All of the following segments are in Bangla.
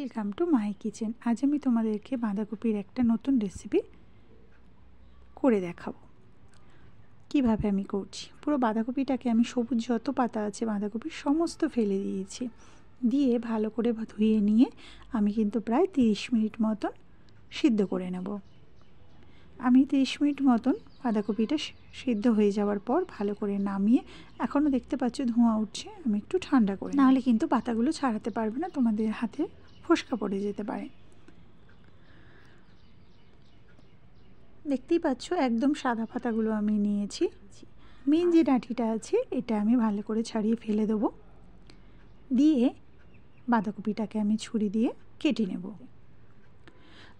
Welcome to my kitchen. আজ আমি তোমাদেরকে বাঁধাকপির একটা নতুন রেসিপি করে দেখাবো। কিভাবে আমি করছি, পুরো বাঁধাকপিটাকে আমি সবুজ যত পাতা আছে বাঁধাকপির সমস্ত ফেলে দিয়েছি, দিয়ে ভালো করে ধুয়ে নিয়ে আমি কিন্তু প্রায় 30 মিনিট মতন সিদ্ধ করে নেব। আমি 30 মিনিট মতন বাঁধাকপিটা সিদ্ধ হয়ে যাওয়ার পর ভালো করে নামিয়ে, এখনও দেখতে পাচ্ছ ধোঁয়া উঠছে, আমি একটু ঠান্ডা করে, নাহলে কিন্তু পাতাগুলো ছাড়াতে পারবে না, তোমাদের হাতে ফোসকা পড়ে যেতে পারে। দেখতেই পাচ্ছ একদম সাদা পাতাগুলো আমি নিয়েছি। মেন যে ডাঁটিটা আছে এটা আমি ভালো করে ছাড়িয়ে ফেলে দেবো, দিয়ে বাঁধাকপিটাকে আমি ছুরি দিয়ে কেটে নেব।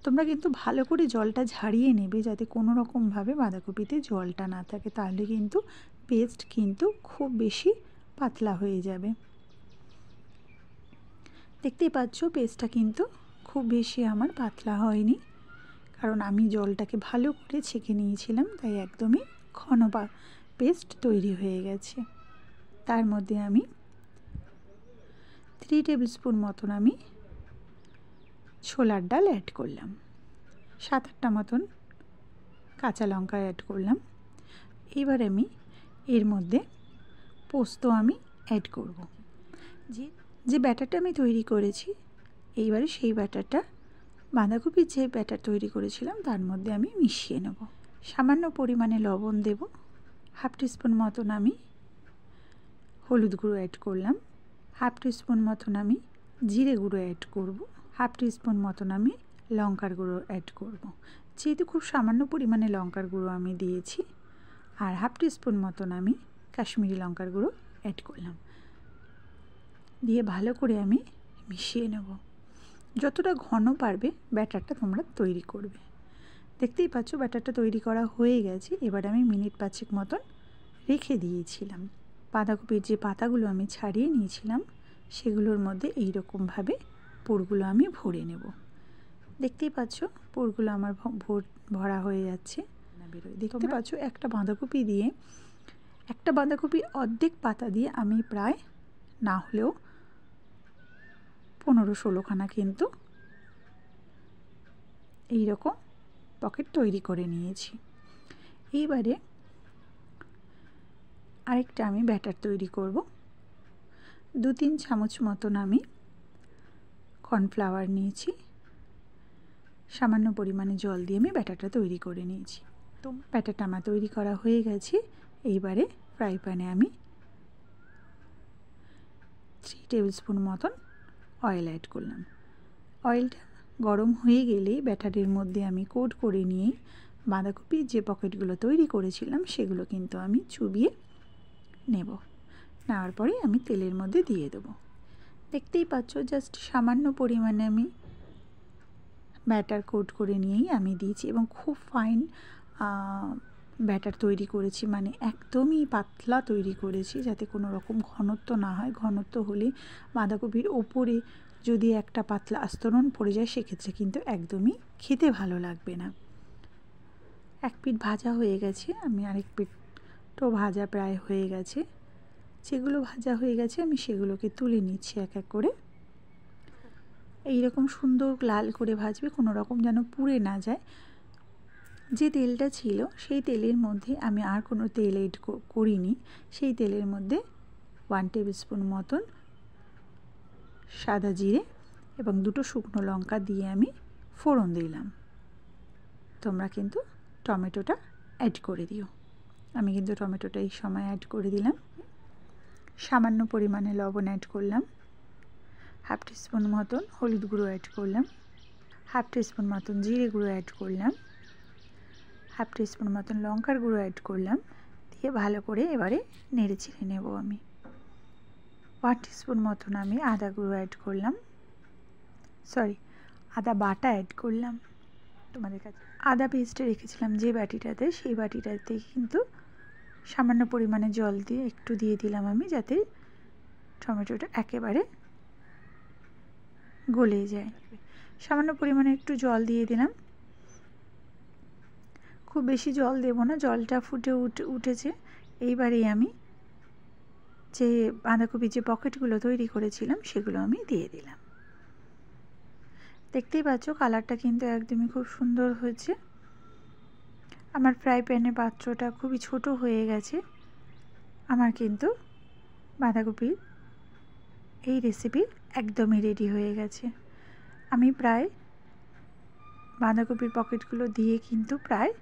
তোমরা কিন্তু ভালো করে জলটা ঝাড়িয়ে নেবে, যাতে কোনো রকমভাবে বাঁধাকপিতে জলটা না থাকে, তাহলে কিন্তু পেস্ট কিন্তু খুব বেশি পাতলা হয়ে যাবে। দেখতেই পাচ্ছ পেস্টটা কিন্তু খুব বেশি আমার পাতলা হয়নি, কারণ আমি জলটাকে ভালো করে ছেঁকে নিয়েছিলাম, তাই একদমই ঘন পেস্ট তৈরি হয়ে গেছে। তার মধ্যে আমি 3 টেবিল স্পুন মতন আমি ছোলার ডাল অ্যাড করলাম, 7-8টা মতন কাঁচা লঙ্কা অ্যাড করলাম। এবার আমি এর মধ্যে পোস্ত আমি অ্যাড করব। যে ব্যাটারটা আমি তৈরি করেছি, এইবারে সেই ব্যাটারটা বাঁধাকপির যে ব্যাটার তৈরি করেছিলাম তার মধ্যে আমি মিশিয়ে নেব। সামান্য পরিমাণে লবণ দেব, 1/2 টিস্পুন মতন আমি হলুদ গুঁড়ো অ্যাড করলাম, 1/2 টিস্পুন মতন আমি জিরে গুঁড়ো অ্যাড করব, 1/2 টিস্পুন মতন আমি লঙ্কার গুঁড়ো অ্যাড করব। যেহেতু খুব সামান্য পরিমাণে লঙ্কার গুঁড়ো আমি দিয়েছি, আর 1/2 টিস্পুন মতন আমি কাশ্মীরি লঙ্কার গুঁড়ো অ্যাড করলাম, দিয়ে ভালো করে আমি মিশিয়ে নেব। যতটা ঘন পারবে ব্যাটারটা তোমরা তৈরি করবে। দেখতেই পাচ্ছ ব্যাটারটা তৈরি করা হয়ে গেছে। এবার আমি মিনিট 5 মতন রেখে দিয়েছিলাম। বাঁধাকপির যে পাতাগুলো আমি ছাড়িয়ে নিয়েছিলাম সেগুলোর মধ্যে এই রকমভাবে পুরগুলো আমি ভরে নেব। দেখতেই পাচ্ছ পুরগুলো আমার ভরা হয়ে যাচ্ছে, দেখতে পাচ্ছ একটা বাঁধাকপির অর্ধেক পাতা দিয়ে আমি প্রায় না হলেও 15-16খানা কিন্তু এইরকম পকেট তৈরি করে নিয়েছি। এইবারে আরেকটা আমি ব্যাটার তৈরি করব। 2-3 চামচ মতন আমি কর্নফ্লাওয়ার নিয়েছি, সামান্য পরিমাণে জল দিয়ে আমি ব্যাটারটা তৈরি করে নিয়েছি। তো ব্যাটারটা আমার তৈরি করা হয়ে গেছে। এইবারে ফ্রাই প্যানে আমি 3 টেবিল স্পুন মতন অয়েল অ্যাড করলাম। অয়েলটা গরম হয়ে গেলে ব্যাটারের মধ্যে আমি কোট করে নিয়ে বাঁধাকপির যে পকেটগুলো তৈরি করেছিলাম সেগুলো কিন্তু আমি চুবিয়ে নেব। নেওয়ার পরে আমি তেলের মধ্যে দিয়ে দেবো। দেখতেই পাচ্ছ জাস্ট সামান্য পরিমাণে আমি ব্যাটার কোট করে নিয়েই আমি দিয়েছি, এবং খুব ফাইন ব্যাটার তৈরি করেছি, মানে একদমই পাতলা তৈরি করেছি, যাতে কোনো রকম ঘনত্ব না হয়। ঘনত্ব হলে বাঁধাকপির ওপরে যদি একটা পাতলা আস্তরণ পড়ে যায় সেক্ষেত্রে কিন্তু একদমই খেতে ভালো লাগবে না। এক পিঠ ভাজা হয়ে গেছে, আমি আরেক পিঠও ভাজা প্রায় হয়ে গেছে। যেগুলো ভাজা হয়ে গেছে আমি সেগুলোকে তুলে নিচ্ছি এক এক করে। এইরকম সুন্দর লাল করে ভাজবে, কোনো রকম যেন পুড়ে না যায়। যে তেলটা ছিল সেই তেলের মধ্যে আমি আর কোনো তেল এড করিনি। সেই তেলের মধ্যে 1 টেবিল স্পুন মতন সাদা জিরে এবং 2টো শুকনো লঙ্কা দিয়ে আমি ফোড়ন দিলাম। তোমরা কিন্তু টমেটোটা অ্যাড করে দিও। আমি কিন্তু টমেটোটা এই সময় অ্যাড করে দিলাম। সামান্য পরিমাণে লবণ অ্যাড করলাম, 1/2 টিস্পুন মতন হলুদ গুঁড়ো অ্যাড করলাম, 1/2 টিস্পুন মতন জিরে গুঁড়ো অ্যাড করলাম, 1/2 টিস্পুন মতন লঙ্কার গুঁড়ো অ্যাড করলাম, দিয়ে ভালো করে এবারে নেড়ে চেড়ে নেব। আমি 1 টিস্পুন মতন আমি আদা গুঁড়ো অ্যাড করলাম, আদা বাটা অ্যাড করলাম। তোমাদের কাছে আদা পেস্টে রেখেছিলাম যে বাটিটাতে, সেই বাটিটাতে কিন্তু সামান্য পরিমাণে জল দিয়ে একটু দিয়ে দিলাম আমি, যাতে টমেটোটা একেবারে গলে যায়। সামান্য পরিমাণে একটু জল দিয়ে দিলাম, খুব বেশি জল দেব না, জলটা ফুটে উঠেছে। এইবারেই আমি যে বাঁধাকপির যে পকেটগুলো তৈরি করেছিলাম সেগুলো আমি দিয়ে দিলাম। দেখতেই পাচ্ছ কালারটা কিন্তু একদমই খুব সুন্দর হয়েছে। আমার ফ্রাই প্যানের পাত্রটা খুবই ছোট হয়ে গেছে। আমার কিন্তু বাঁধাকপির এই রেসিপি একদমই রেডি হয়ে গেছে। আমি প্রায় বাঁধাকপির পকেটগুলো দিয়ে কিন্তু প্রায়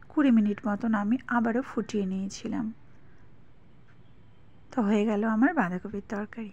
20 মিনিট মতন আমি আবারও ফুটিয়ে নিয়েছিলাম। তো হয়ে গেল আমার বাঁধাকপির তরকারি।